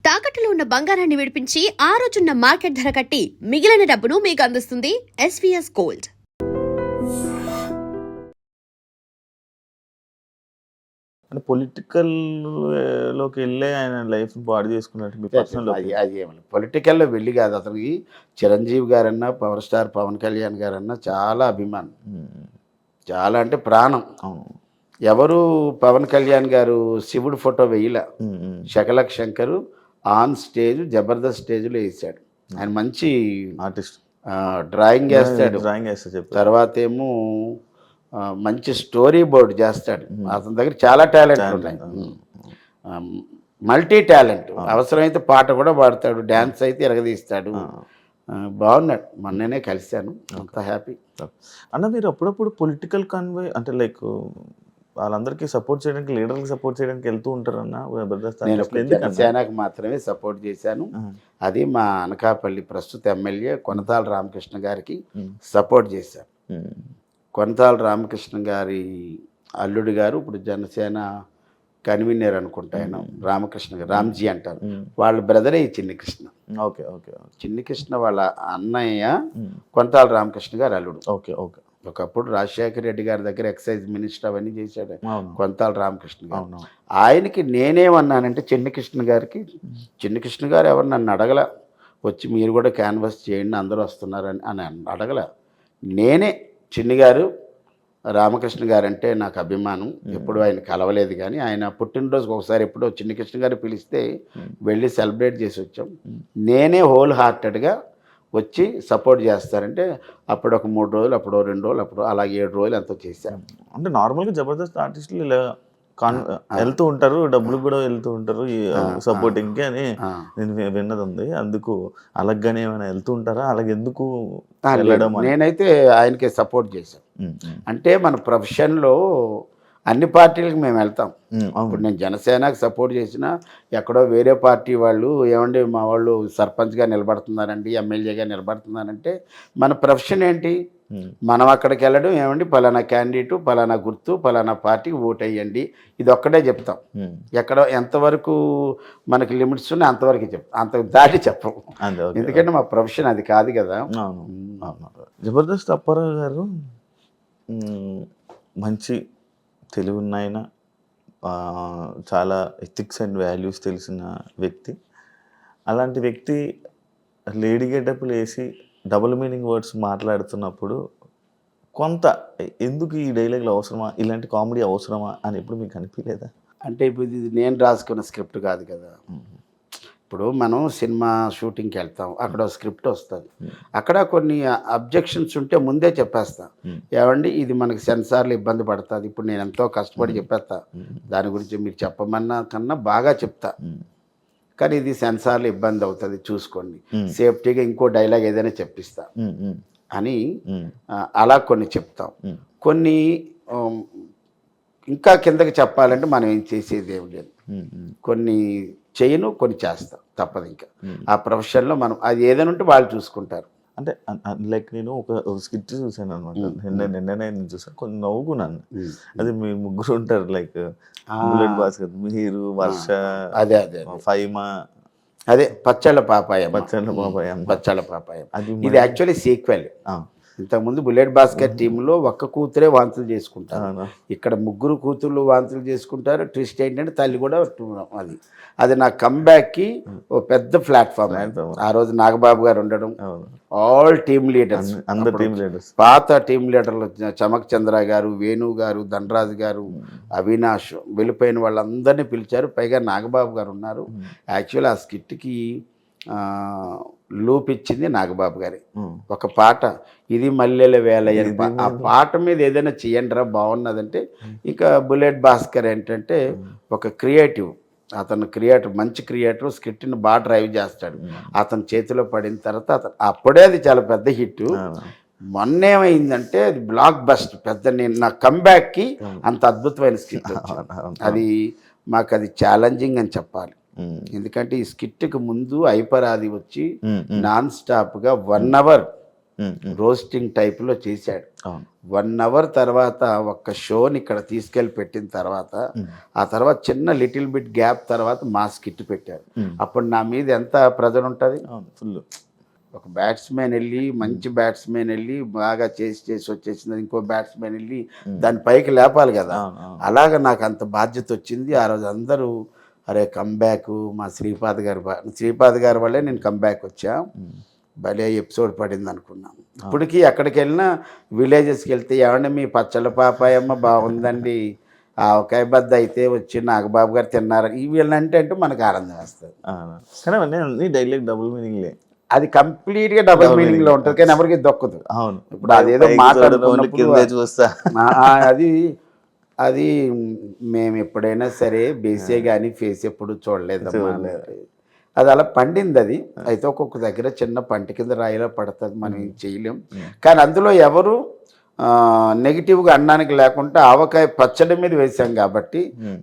తాకట్టులో ఉన్న బంగారాన్ని విడిపించి ఆ రోజున్న మార్కెట్ ధర కట్టి మిగిలిన డబ్బును మీకు అందిస్తుంది ఎస్వీఎస్ గోల్డ్. అంటే పొలిటికల్ లోకి వెళ్ళే ఆయన లైఫ్ పాడు చేసుకున్నట్టు మీ పర్సనల్ అది ఏమన్నా పొలిటికల్లో వెళ్ళి కాదు. అతనికి చిరంజీవి గారన్నా, పవర్ స్టార్ పవన్ కళ్యాణ్ గారన్నా చాలా అభిమానం, చాలా అంటే ప్రాణం. ఎవరు పవన్ కళ్యాణ్ గారు శివుడు ఫోటో వేయలే, శకలక్ శంకరు ఆన్ స్టేజ్ జబర్దస్త్ స్టేజ్లో వేసాడు. ఆయన మంచి ఆర్టిస్ట్, డ్రాయింగ్ వేస్తాడు, తర్వాత ఏమో మంచి స్టోరీ బోర్డ్ చేస్తాడు. అతని దగ్గర చాలా టాలెంట్ ఉన్నాయి, మల్టీ టాలెంట్. అవసరమైతే పాట కూడా పాడతాడు, డ్యాన్స్ అయితే ఎరగదీస్తాడు. బాగున్నాడు. మొన్ననే కలిశాను, అంత హ్యాపీ. అన్న మీరు అప్పుడప్పుడు పొలిటికల్ కన్వే అంటే లైక్ వాళ్ళందరికీ సపోర్ట్ చేయడానికి, లీడర్కి సపోర్ట్ చేయడానికి వెళ్తూ ఉంటారన్న? నేను జనసేనకు మాత్రమే సపోర్ట్ చేశాను. అది మా అనకాపల్లి ప్రస్తుత ఎమ్మెల్యే కొనతాల రామకృష్ణ గారికి సపోర్ట్ చేశాను. కొనతాల రామకృష్ణ గారి అల్లుడు గారు ఇప్పుడు జనసేన కన్వీనర్ అనుకుంటా, ఆయన రామకృష్ణ గారు, రామ్జీ అంటారు. వాళ్ళ బ్రదరే ఈ చిన్ని కృష్ణ. Okay okay. చిన్ని కృష్ణ వాళ్ళ అన్నయ్య కొనతాల రామకృష్ణ గారు అల్లుడు. Okay okay. ఒకప్పుడు రాజశేఖర రెడ్డి గారి దగ్గర ఎక్సైజ్ మినిస్టర్ అవన్నీ చేశాడు కొనతాల రామకృష్ణ గారు. ఆయనకి నేనేమన్నానంటే చిన్ని కృష్ణ గారికి, చిన్ని కృష్ణ గారు ఎవరు నన్ను అడగల, వచ్చి మీరు కూడా క్యాన్వాస్ చేయండి అందరూ వస్తున్నారని అని అడగల. నేనే చిన్ని గారు రామకృష్ణ గారు అంటే నాకు అభిమానం. ఎప్పుడు ఆయన కలవలేదు, కానీ ఆయన పుట్టినరోజుకి ఒకసారి ఎప్పుడో చిన్ని కృష్ణ గారు పిలిస్తే వెళ్ళి సెలబ్రేట్ చేసి వచ్చాం. నేనే హోల్ హార్టెడ్గా వచ్చి సపోర్ట్ చేస్తారంటే అప్పుడు ఒక 3 రోజులు, అప్పుడు 2 రోజులు, అప్పుడు అలా 7 రోజులు ఎంతో చేశాను. అంటే నార్మల్గా జబర్దస్త్ ఆర్టిస్టులు ఇలా వెళ్తూ ఉంటారు, డబ్బులు కూడా వెళ్తూ ఉంటారు సపోర్టింగ్కి అని నేను విన్నది ఉంది. అందుకు అలాగనే ఏమైనా వెళ్తూ ఉంటారా? అలాగే ఎందుకు వెళ్ళడం? నేనైతే ఆయనకే సపోర్ట్ చేశాను. అంటే మన ప్రొఫెషన్లో అన్ని పార్టీలకు మేము వెళ్తాం. ఇప్పుడు నేను జనసేనకు సపోర్ట్ చేసినా ఎక్కడో వేరే పార్టీ వాళ్ళు ఏమండి మా వాళ్ళు సర్పంచ్గా నిలబడుతున్నారండి, ఎమ్మెల్యేగా నిలబడుతున్నారంటే మన ప్రొఫెషన్ ఏంటి? మనం అక్కడికి వెళ్ళడం ఏమండి పలానా క్యాండిడేటు, పలానా గుర్తు, పలానా పార్టీకి ఓటు వేయండి, ఇది ఒక్కటే చెప్తాం. ఎక్కడ ఎంతవరకు మనకి లిమిట్స్ ఉన్నాయి అంతవరకు చెప్తాం, అంత దాటి చెప్పం. ఎందుకంటే మా ప్రొఫెషన్ అది కాదు కదా. జబర్దస్త్ అప్పారావు గారు మంచి తెలివి ఉన్నాయన, చాలా ఎథిక్స్ అండ్ వాల్యూస్ తెలిసిన వ్యక్తి. అలాంటి వ్యక్తి లేడీ గెటప్లు వేసి డబుల్ మీనింగ్ వర్డ్స్ మాట్లాడుతున్నప్పుడు కొంత ఎందుకు ఈ డైలాగులు అవసరమా, ఇలాంటి కామెడీ అవసరమా అని ఎప్పుడు మీకు అనిపించలేదా? అంటే ఇప్పుడు ఇది నేను రాసుకున్న స్క్రిప్ట్ కాదు కదా. ఇప్పుడు మనం సినిమా షూటింగ్కి వెళ్తాం, అక్కడ స్క్రిప్ట్ వస్తుంది, అక్కడ కొన్ని అబ్జెక్షన్స్ ఉంటే ముందే చెప్పేస్తా. ఏమండి ఇది మనకి సెన్సార్లు ఇబ్బంది పడుతుంది, ఇప్పుడు నేను ఎంతో కష్టపడి చెప్పేస్తా, దాని గురించి మీరు చెప్పమన్నా కన్నా బాగా చెప్తా, కానీ ఇది సెన్సార్లు ఇబ్బంది అవుతుంది చూసుకోండి, సేఫ్టీగా ఇంకో డైలాగ్ ఏదైనా చెప్పిస్తా అని అలా కొన్ని చెప్తాం. కొన్ని ఇంకా కిందకి చెప్పాలంటే మనం ఏం చేసేది ఏమి లేదు, కొన్ని చేయను కొన్ని చేస్తాం, తప్పదు. ఇంకా ఆ ప్రొఫెషన్లో మనం అది ఏదైనా ఉంటే వాళ్ళు చూసుకుంటారు. అంటే లైక్ నేను ఒక స్కిట్ చూసాను అనమాట, నిన్ననే చూసాను, కొంచెం నవ్వుకున్నాను. అది మీ ముగ్గురు ఉంటారు, లైక్ బుల్లెట్ భాస్కర్, మీరు, వర్ష, అదే అదే ఫైమా, అదే పచ్చళ్ళ పాపాయ, పచ్చళ్ళ పాపాయ. ఇది యాక్చువల్లీ సీక్వెల్. ఇంతకుముందు బుల్లెట్ భాస్కర్ టీంలో ఒక్క కూతురే వాంతులు చేసుకుంటారు, ఇక్కడ ముగ్గురు కూతుర్లు వాంతులు చేసుకుంటారు. ట్విస్ట్ ఏంటంటే తల్లి కూడా అది నా కంబ్యాక్కి ఓ పెద్ద ప్లాట్ఫామ్. ఆ రోజు నాగబాబు గారు ఉండడం, ఆల్ టీమ్ లీడర్స్, అందరు టీమ్ లీడర్స్, పాత టీమ్ లీడర్లు చమక్ చంద్ర గారు, వేణు గారు, ధనరాజు గారు, అవినాష్, వెళ్ళిపోయిన వాళ్ళందరినీ పిలిచారు. పైగా నాగబాబు గారు ఉన్నారు. యాక్చువల్లీ ఆ స్కిట్కి లూప్ ఇచ్చింది నాగబాబు గారి ఒక పాట, ఇది మల్లెల వేలయ్య. ఆ పాట మీద ఏదైనా చెయ్యండిరా బాగున్నదంటే, ఇక బుల్లెట్ భాస్కర్ ఏంటంటే ఒక క్రియేటివ్, అతను క్రియేటర్, మంచి క్రియేటర్, స్క్రిప్ట్ని బాగా డ్రైవ్ చేస్తాడు. అతని చేతిలో పడిన తర్వాత అప్పుడే అది చాలా పెద్ద హిట్. మొన్న ఏమైందంటే అది బ్లాక్ బస్ట్ పెద్ద. నేను నా కంబ్యాక్కి అంత అద్భుతమైన స్క్రిప్ట్ అది మాకు అది ఛాలెంజింగ్ అని చెప్పాలి. ఎందుకంటే ఈ స్కిట్కి ముందు ఐపరాది వచ్చి నాన్ స్టాప్గా 1 hour రోస్టింగ్ టైప్లో చేశాడు. అవును 1 అవర్ తర్వాత ఒక్క షోని ఇక్కడ తీసుకెళ్ళి పెట్టిన తర్వాత ఆ తర్వాత చిన్న లిటిల్ బిట్ గ్యాప్ తర్వాత మా స్కిట్ పెట్టారు. అప్పుడు నా మీద ఎంత ప్రెజర్ ఉంటుంది. అవును ఫుల్. ఒక బ్యాట్స్మెన్ వెళ్ళి మంచి బ్యాట్స్మెన్ వెళ్ళి బాగా చేసి వచ్చేసింది, ఇంకో బ్యాట్స్మెన్ వెళ్ళి దాని పైకి లేపాలి కదా. అలాగ నాకు అంత బాధ్యత వచ్చింది. ఆ రోజు అందరూ అరే కంబ్యాక్ మా శ్రీపాద్ గారి వల్లే నేను కంబ్యాక్ వచ్చా, భలే ఎపిసోడ్ పడింది అనుకున్నాను. ఇప్పటికీ ఎక్కడికి వెళ్ళినా విలేజెస్కి వెళ్తే ఏమంటే మీ పచ్చళ్ళ పాపాయమ్మ బాగుందండి, ఆ ఒకే బద్ద అయితే వచ్చి నాగబాబు గారు తిన్నారు ఇవి అంటే మనకు ఆనందం వేస్తుంది. కానీ అవన్నీ డైలాగ్ డబుల్ మీనింగ్లే. అది కంప్లీట్గా డబుల్ మీనింగ్ లో ఉంటుంది కానీ ఎవరికి దొక్కదు. అవును ఇప్పుడు అదేదో మాట్లాడుకున్నప్పుడు చూస్తా అది మేము ఎప్పుడైనా సరే బేసే కానీ ఫేస్ ఎప్పుడు చూడలేదమ్మా. అది అలా పండింది. అది అయితే ఒక్కొక్క దగ్గర చిన్న పంట కింద రాయిలో పడుతుంది, మనం ఏం చేయలేం. కానీ అందులో ఎవరు నెగిటివ్గా అనడానికి లేకుండా ఆవకాయ పచ్చడి మీద వేసాం కాబట్టి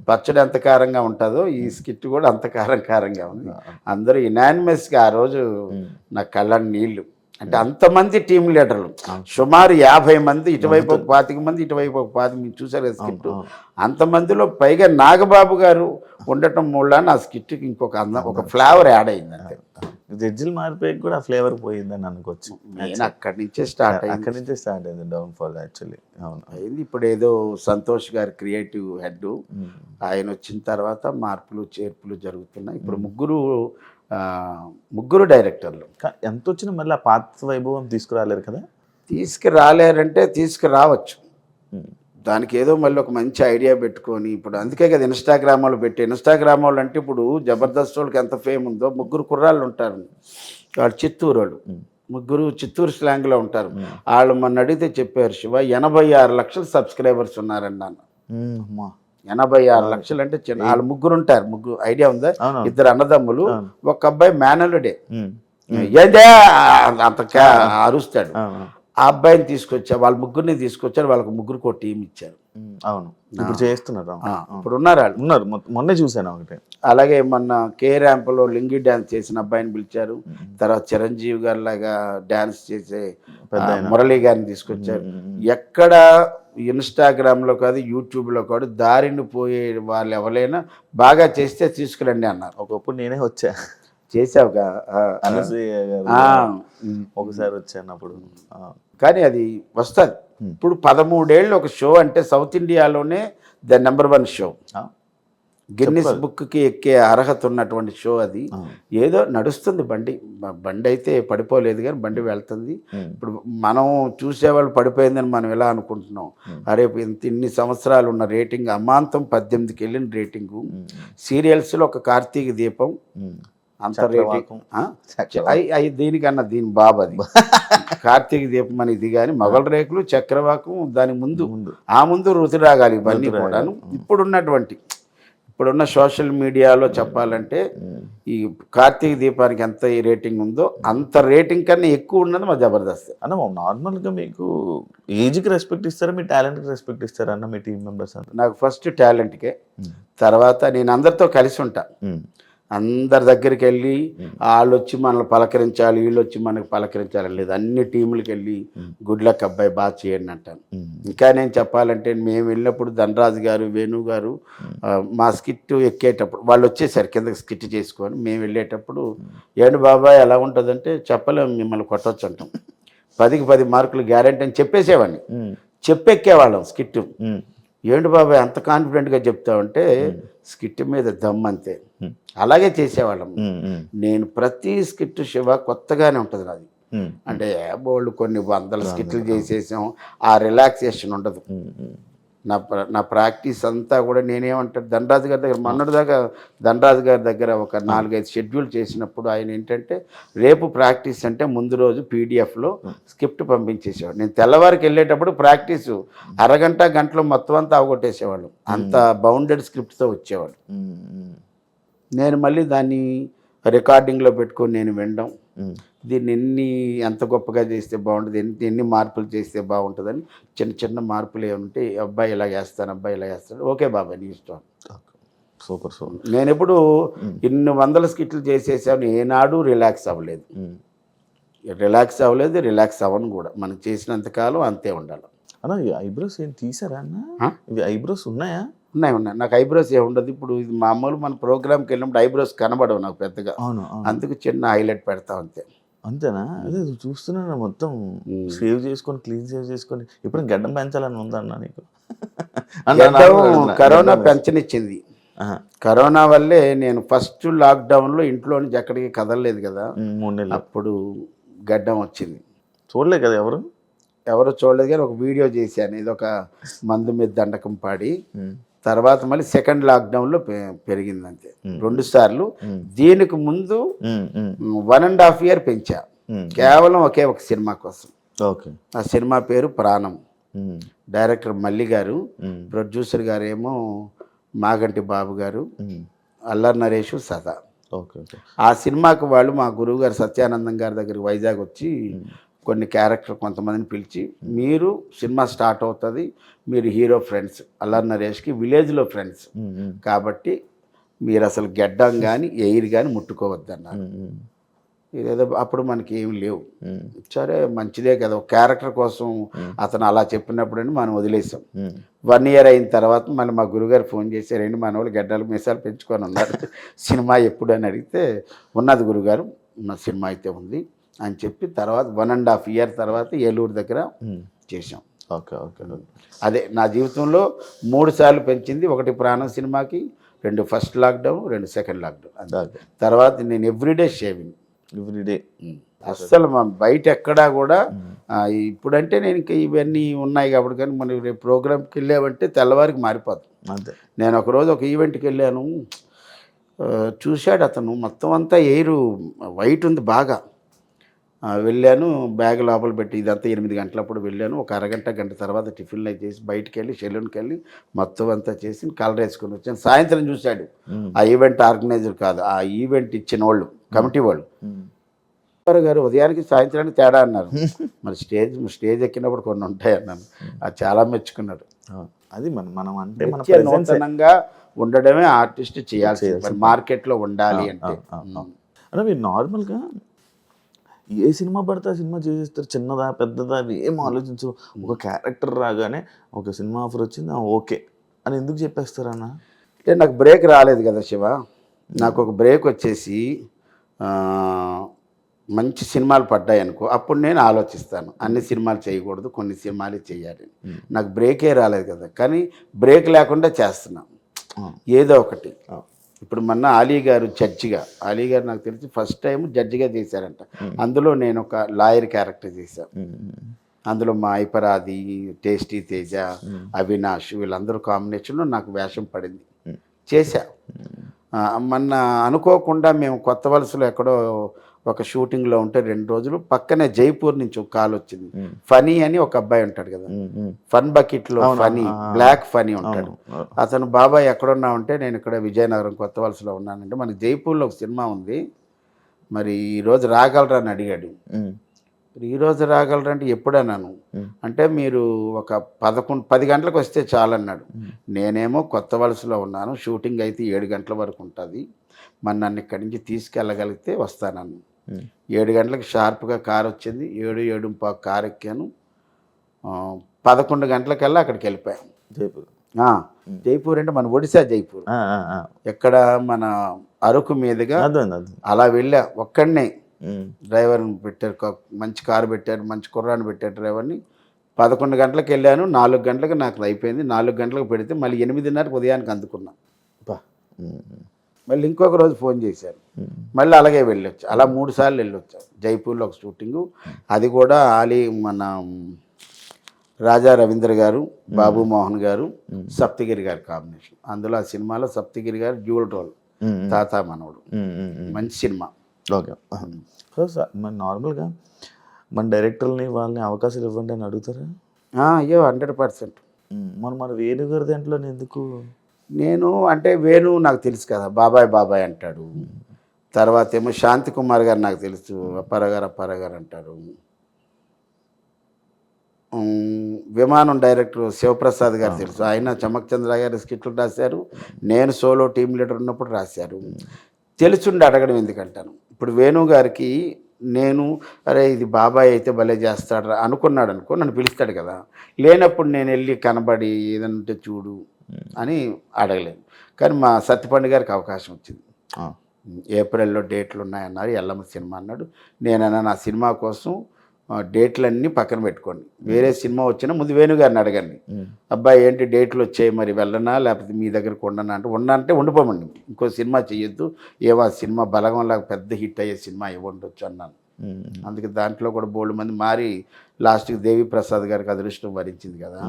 పచ్చడి ఎంత కారంగా ఉంటుందో ఈ స్కిట్ కూడా అంత కారంగా ఉంది. అందరూ యునానిమస్గా ఆ రోజు నా కళ్ళ నీళ్ళు. అంటే అంతమంది టీం లీడర్లు సుమారు 50 మంది, ఇటువైపు ఒక 25 మంది, ఇటువైపు ఒక 25 మీరు చూసారు స్కిట్. అంతమందిలో పైగా నాగబాబు గారు ఉండటం మూలాన ఆ స్కిట్కి ఇంకొక ఒక ఫ్లేవర్ యాడ్ అయింది. అంతే జడ్జిలు మారిపోయి కూడా ఫ్లేవర్ పోయిందని అనుకోవచ్చు. నేను అక్కడి నుంచే స్టార్ట్ అయింది డౌన్ఫాల్ యాక్చువల్లీ. అవును అయింది. ఇప్పుడు ఏదో సంతోష్ గారు క్రియేటివ్ హెడ్, ఆయన వచ్చిన తర్వాత మార్పులు చేర్పులు జరుగుతున్నాయి. ఇప్పుడు ముగ్గురు డైరెక్టర్లు. ఎంత వచ్చినా మళ్ళీ ఆ పాత వైభవం తీసుకురాలేరు కదా. తీసుకురాలేరంటే తీసుకురావచ్చు, దానికి ఏదో మళ్ళీ ఒక మంచి ఐడియా పెట్టుకొని. ఇప్పుడు అందుకే కదా ఇన్స్టాగ్రామ్లో ఇన్స్టాగ్రామ్ అంటే ఇప్పుడు జబర్దస్త్ వాళ్ళకి ఎంత ఫేమ్ ఉందో ముగ్గురు కుర్రాళ్ళు ఉంటారు, వాళ్ళు చిత్తూరు వాళ్ళు, ముగ్గురు చిత్తూరు స్లాంగ్లో ఉంటారు. వాళ్ళు మొన్న అడిగితే చెప్పారు, శివ 86 లక్షల సబ్స్క్రైబర్స్ ఉన్నారండి అన్న. 86 లక్షలు అంటే చిన్న, వాళ్ళు ముగ్గురు ఉంటారు. ముగ్గురు ఐడియా ఉందా? 2 అన్నదమ్ములు, ఒక అబ్బాయి మేనలుడే ఏదే అంత అరుస్తాడు. ఆ అబ్బాయిని తీసుకొచ్చారు, వాళ్ళ ముగ్గురిని తీసుకొచ్చారు, వాళ్ళకి ముగ్గురికి ఒక టీం ఇచ్చారు. అవును ఇప్పుడు చేస్తున్నారు. ఇప్పుడు ఉన్నారు వాళ్ళు, ఉన్నారు మొన్నే చూశాను ఒకటి. అలాగే మొన్న కే ర్యాంప్లో లింగి డ్యాన్స్ చేసిన అబ్బాయిని పిలిచారు. తర్వాత చిరంజీవి గారి లాగా డ్యాన్స్ చేసే మురళీ గారిని తీసుకొచ్చారు. ఎక్కడ ఇన్స్టాగ్రామ్లో కాదు యూట్యూబ్లో కాదు దారిని పోయే వాళ్ళు ఎవరైనా బాగా చేస్తే తీసుకురండి అన్నారు. ఒకప్పుడు నేనే వచ్చా, చేసావుగా ఒకసారి వచ్చాను అప్పుడు. కానీ అది వస్తుంది. ఇప్పుడు 13 ఏళ్ళు ఒక షో అంటే సౌత్ ఇండియాలోనే ద నెంబర్ 1 షో, గిన్నిస్ బుక్కి ఎక్కే అర్హత ఉన్నటువంటి షో అది. ఏదో నడుస్తుంది బండి అయితే పడిపోలేదు కానీ బండి వెళ్తుంది. ఇప్పుడు మనం చూసేవాళ్ళు పడిపోయిందని మనం ఎలా అనుకుంటున్నాం, అరే ఇన్ని సంవత్సరాలు ఉన్న రేటింగ్ అమాంతం 18కి వెళ్ళిన రేటింగు. సీరియల్స్లో ఒక కార్తీక దీపం అంత రేటింగ్, అవి దీనికన్నా దీని బాబు అది కార్తీక దీపం అని ఇది. కానీ మొగల రేకులు, చక్రవాకం, దాని ముందు రుతురాగాలి, ఇవన్నీ కూడాను. ఇప్పుడున్న సోషల్ మీడియాలో చెప్పాలంటే ఈ కార్తీక దీపానికి ఎంత ఈ రేటింగ్ ఉందో అంత రేటింగ్ కన్నా ఎక్కువ ఉన్నది మా జబర్దస్త్ అన్న. నార్మల్గా మీకు ఏజ్కి రెస్పెక్ట్ ఇస్తారా, మీ టాలెంట్కి రెస్పెక్ట్ ఇస్తారా అన్న మీ టీం మెంబర్స్ అంతా? నాకు ఫస్ట్ టాలెంట్కే, తర్వాత నేను అందరితో కలిసి ఉంటా. అందరి దగ్గరికి వెళ్ళి వాళ్ళు వచ్చి మనల్ని పలకరించాలి, వీళ్ళు వచ్చి మనకు పలకరించాలి లేదు, అన్ని టీములకి వెళ్ళి గుడ్ లక్ అబ్బాయి బాగా చేయండి అంటాను. ఇంకా నేను చెప్పాలంటే మేము వెళ్ళినప్పుడు ధనరాజు గారు, వేణు గారు మా స్కిట్ ఎక్కేటప్పుడు వాళ్ళు వచ్చేసారు కిందకి స్కిట్ చేసుకొని. మేము వెళ్ళేటప్పుడు ఏంటి బాబాయ్ ఎలా ఉంటుందంటే చెప్పలేము, మిమ్మల్ని కొట్టవచ్చు అంటాం, 10కి 10 మార్కులు గ్యారెంటీ అని చెప్పేసేవాడిని. చెప్పెక్కేవాళ్ళం స్కిట్. ఏంటి బాబాయ్ అంత కాన్ఫిడెంట్గా చెప్తావంటే స్కిట్ మీద దమ్ అంతే. అలాగే చేసేవాళ్ళం. నేను ప్రతి స్కిట్ శివ కొత్తగానే ఉంటుంది నాది. అంటే బోళ్ళు కొన్ని 100 స్కిట్లు చేసేసాం, ఆ రిలాక్సేషన్ ఉండదు. నా ప్రాక్టీస్ అంతా కూడా నేనేమంటాను, ధనరాజు గారి దగ్గర మొన్నటిదాకా ధనరాజు గారి దగ్గర ఒక 4-5 షెడ్యూల్ చేసినప్పుడు ఆయన ఏంటంటే రేపు ప్రాక్టీస్ అంటే ముందు రోజు పీడిఎఫ్లో స్క్రిప్ట్ పంపించేసేవాడు. నేను తెల్లవారికి వెళ్ళేటప్పుడు ప్రాక్టీసు గంటలో మొత్తం అంతా అవగొట్టేసేవాళ్ళు. అంత బౌండెడ్ స్క్రిప్ట్తో వచ్చేవాడు. నేను మళ్ళీ దాన్ని రికార్డింగ్లో పెట్టుకొని నేను వినడం, దీన్ని ఎంత గొప్పగా చేస్తే బాగుంటుంది, ఎన్ని మార్పులు చేస్తే బాగుంటుందని చిన్న మార్పులు ఏమంటే అబ్బాయి ఇలా చేస్తాను, అబ్బాయి ఇలా చేస్తాడు, ఓకే బాబాయ్ నీ ఇష్టం. సూపర్. నేను ఎప్పుడు ఇన్ని 100 స్కిట్లు చేసేసాను, ఏనాడు రిలాక్స్ అవ్వలేదు. రిలాక్స్ అవ్వలేదు, రిలాక్స్ అవ్వను కూడా. మనం చేసినంతకాలం అంతే ఉండాలి. అన్న ఈ ఐబ్రోస్ ఏం తీసారా అన్న? ఇవి ఐబ్రోస్ ఉన్నాయా? ఉన్నాయి. నాకు ఐబ్రోస్ ఏమి ఉండదు. ఇప్పుడు ఇది మామూలు మన ప్రోగ్రామ్కి వెళ్ళినప్పుడు ఐబ్రోస్ కనబడవు నాకు పెద్దగా. అవును. అందుకు చిన్న హైలైట్ పెడతా అంతే. అంతేనా? అదే చూస్తున్నాను మొత్తం సేవ్ చేసుకొని క్లీన్ సేవ్ చేసుకొని. ఇప్పుడు గడ్డం పెంచాలని ఉందన్న నీకు? కరోనా పెంచనిచ్చింది. కరోనా వల్లే నేను ఫస్ట్ లాక్డౌన్లో ఇంట్లో నుంచి ఎక్కడికి కదలలేదు కదా, 3 నెలలు. అప్పుడు గడ్డం వచ్చింది. చూడలే కదా ఎవరు చూడలేదు, కానీ ఒక వీడియో చేశాను. ఇది ఒక మందు మీద దండకం పాడి. తర్వాత మళ్ళీ సెకండ్ లాక్డౌన్లో పెరిగింది అంతే. 2 సార్లు. దీనికి ముందు 1.5 year పెంచా, కేవలం ఒకే ఒక సినిమా కోసం. ఓకే. ఆ సినిమా పేరు ప్రాణం. డైరెక్టర్ మల్లి గారు, ప్రొడ్యూసర్ గారు ఏమో మాగంటి బాబు గారు, అల్లరి నరేష్, సదా. ఓకే. ఆ సినిమాకి వాళ్ళు మా గురువు గారు సత్యానందం గారి దగ్గరికి వైజాగ్ వచ్చి కొన్ని క్యారెక్టర్ కొంతమందిని పిలిచి, మీరు సినిమా స్టార్ట్ అవుతుంది, మీరు హీరో ఫ్రెండ్స్, అల్లరి నరేష్కి విలేజ్లో ఫ్రెండ్స్ కాబట్టి మీరు అసలు గెడ్డం కానీ ఎయిర్ కానీ ముట్టుకోవద్దన్నారు. ఇదేదో అప్పుడు మనకి ఏమి లేవు. సరే మంచిదే కదా, ఒక క్యారెక్టర్ కోసం అతను అలా చెప్పినప్పుడు మనం వదిలేసాం. 1 year అయిన తర్వాత మళ్ళీ మా గురుగారు ఫోన్ చేసి, రెండు మన వాళ్ళు గడ్డలు మీసాలు పెంచుకొని ఉన్నారు, సినిమా ఎప్పుడు అని అడిగితే, ఉన్నది గురుగారు, ఉన్న సినిమా అయితే ఉంది అని చెప్పి తర్వాత 1.5 year తర్వాత ఏలూరు దగ్గర చేసాం. ఓకే. అదే నా జీవితంలో 3 సార్లు పెంచింది. 1 ప్రాణం సినిమాకి, 2 ఫస్ట్ లాక్డౌన్, 2 సెకండ్ లాక్డౌన్. తర్వాత నేను ఎవ్రీడే షేవింగ్. ఎవ్రీడే అస్సలు మన బయట ఎక్కడా కూడా. ఇప్పుడంటే నేను ఇంకా ఇవన్నీ ఉన్నాయి కాబట్టి, కానీ మనం రేపు ప్రోగ్రామ్కి వెళ్ళామంటే తెల్లవారికి మారిపోతుంది అంతే. నేను ఒకరోజు ఒక ఈవెంట్కి వెళ్ళాను, చూశాడు అతను మొత్తం అంతా ఎయిర్ వైట్ ఉంది బాగా. వెళ్ళాను, బ్యాగ్ లోపల పెట్టి, ఇదంతా 8 గంటలప్పుడు వెళ్ళాను. ఒక అరగంట గంట తర్వాత టిఫిన్లు అవి చేసి బయటికి వెళ్ళి సెలూన్కి వెళ్ళి మొత్తం అంతా చేసి కలర్ వేసుకొని వచ్చాను. సాయంత్రం చూశాడు, ఆ ఈవెంట్ ఆర్గనైజర్ కాదు, ఆ ఈవెంట్ ఇచ్చిన వాళ్ళు, కమిటీ వాళ్ళు, గారు ఉదయానికి సాయంత్రానికి తేడా అన్నారు. మరి స్టేజ్ ఎక్కినప్పుడు కొన్ని ఉంటాయి అన్నాను. అది చాలా మెచ్చుకున్నాడు. అది మనం అంటే నూతనంగా ఉండడమే ఆర్టిస్ట్ చేయాల్సింది, మార్కెట్లో ఉండాలి అంటే. అలా మీరు నార్మల్గా ఏ సినిమా పడితే ఆ సినిమా చేసేస్తారు, చిన్నదా పెద్దదా అవి ఏం ఆలోచించరు. ఒక క్యారెక్టర్ రాగానే ఒక సినిమా ఆఫర్ వచ్చింది, ఓకే అని ఎందుకు చెప్పేస్తారన్న? అంటే నాకు బ్రేక్ రాలేదు కదా శివ. నాకు ఒక బ్రేక్ వచ్చేసి మంచి సినిమాలు పడ్డాయి అనుకో, అప్పుడు నేను ఆలోచిస్తాను అన్ని సినిమాలు చేయకూడదు, కొన్ని సినిమాలు చేయాలి. నాకు బ్రేకే రాలేదు కదా, కానీ బ్రేక్ లేకుండా చేస్తున్నాను ఏదో ఒకటి. ఇప్పుడు మొన్న అలీ గారు జడ్జిగా, అలీ గారు నాకు తెలిసి ఫస్ట్ టైం జడ్జిగా చేశారంట. అందులో నేను ఒక లాయర్ క్యారెక్టర్ చేశాను. అందులో మా ఐపరాది, టేస్టీ తేజ, అవినాష్ వీళ్ళందరూ కాంబినేషన్లో నాకు వేషం పడింది, చేశా. మొన్న అనుకోకుండా మేము కొత్త వలసలో ఎక్కడో ఒక షూటింగ్లో ఉంటే 2 రోజులు పక్కనే జైపూర్ నుంచి ఒక కాల్ వచ్చింది. ఫనీ అని ఒక అబ్బాయి ఉంటాడు కదా, ఫన్ బకెట్లో ఫనీ, బ్లాక్ ఫనీ ఉంటాడు. అతను బాబాయ్ ఎక్కడున్నా ఉంటే, నేను ఇక్కడ విజయనగరం కొత్త వలసలో ఉన్నానంటే, మనకి జైపూర్లో ఒక సినిమా ఉంది, మరి ఈరోజు రాగలరా అని అడిగాడు. ఈరోజు రాగలరా అంటే ఎప్పుడు అన్నాను. అంటే మీరు ఒక 10 గంటలకు వస్తే చాలన్నాడు. నేనేమో కొత్త వలసలో ఉన్నాను, షూటింగ్ అయితే 7 గంటల వరకు ఉంటుంది, మరి నన్ను ఇక్కడి నుంచి తీసుకెళ్ళగలిగితే వస్తానన్ను. 7 గంటలకు షార్ప్గా కారు వచ్చింది, 7:15 కారు ఎక్కాను. 11 గంటలకల్లా అక్కడికి వెళ్ళిపోయాం. జైపూర్ అంటే మన ఒడిశా జైపూర్, ఎక్కడ మన అరకు మీదుగా అలా వెళ్ళా. ఒక్కడనే డ్రైవర్ని పెట్టారు, మంచి కారు పెట్టారు, మంచి కుర్రాన్ని పెట్టారు డ్రైవర్ని. 11 గంటలకు వెళ్ళాను, 4 గంటలకు నాకు అయిపోయింది. 4 గంటలకు పెడితే మళ్ళీ 8:30 ఉదయానికి అందుకున్నా. మళ్ళీ ఇంకొక రోజు ఫోన్ చేశారు, మళ్ళీ అలాగే వెళ్ళొచ్చు. అలా 3 సార్లు వెళ్ళొచ్చా. జైపూర్లో ఒక షూటింగు, అది కూడా మన రాజా రవీంద్ర గారు, బాబు మోహన్ గారు, సప్తగిరి గారి కాంబినేషన్. అందులో ఆ సినిమాలో సప్తగిరి గారు డ్యూయల్ రోల్, తాత మనవడు, మంచి సినిమా. ఓకే. సో మన నార్మల్గా మన డైరెక్టర్ని వాళ్ళని అవకాశాలు ఇవ్వండి అని అడుగుతారా? అయ్యో 100%. మన వేణుగారి దాంట్లో ఎందుకు? నేను అంటే వేణు నాకు తెలుసు కదా, బాబాయ్ అంటాడు. తర్వాత ఏమో శాంతి కుమార్ గారు నాకు తెలుసు, అప్పారాగారు అంటారు. విమానం డైరెక్టర్ శివప్రసాద్ గారు తెలుసు, ఆయన చమక్ చంద్ర గారి స్కిట్లు రాశారు, నేను సోలో టీమ్ లీడర్ ఉన్నప్పుడు రాశారు. తెలుసుండి అడగడం ఎందుకంటాను. ఇప్పుడు వేణు గారికి నేను అరే ఇది బాబాయ్ అయితే భలే చేస్తాడు అనుకున్నాడు అనుకో, నన్ను పిలుస్తాడు కదా. లేనప్పుడు నేను వెళ్ళి కనబడి ఏదైనా ఉంటే చూడు అని అడగలేను. కానీ మా సత్యపండు గారికి అవకాశం వచ్చింది. ఏప్రిల్లో డేట్లు ఉన్నాయన్నారు, ఎల్లమ్మ సినిమా అన్నాడు. నేనన్నా నా సినిమా కోసం డేట్లన్నీ పక్కన పెట్టుకోండి, వేరే సినిమా వచ్చినా ముందు వేణుగారిని అడగండి, అబ్బాయి ఏంటి డేట్లు వచ్చాయి మరి వెళ్ళనా లేకపోతే మీ దగ్గరకు ఉండనా అంటే ఉండంటే ఉండిపోమండి, ఇంకో సినిమా చేయొద్దు, ఏవో ఆ సినిమా బలగంలాగా పెద్ద హిట్ అయ్యే సినిమా ఇవ్వండొచ్చు అన్నాను. అందుకే దాంట్లో కూడా బోల్డ్ మంది మారి లాస్ట్కి దేవి ప్రసాద్ గారికి అదృష్టం వరించింది కదా.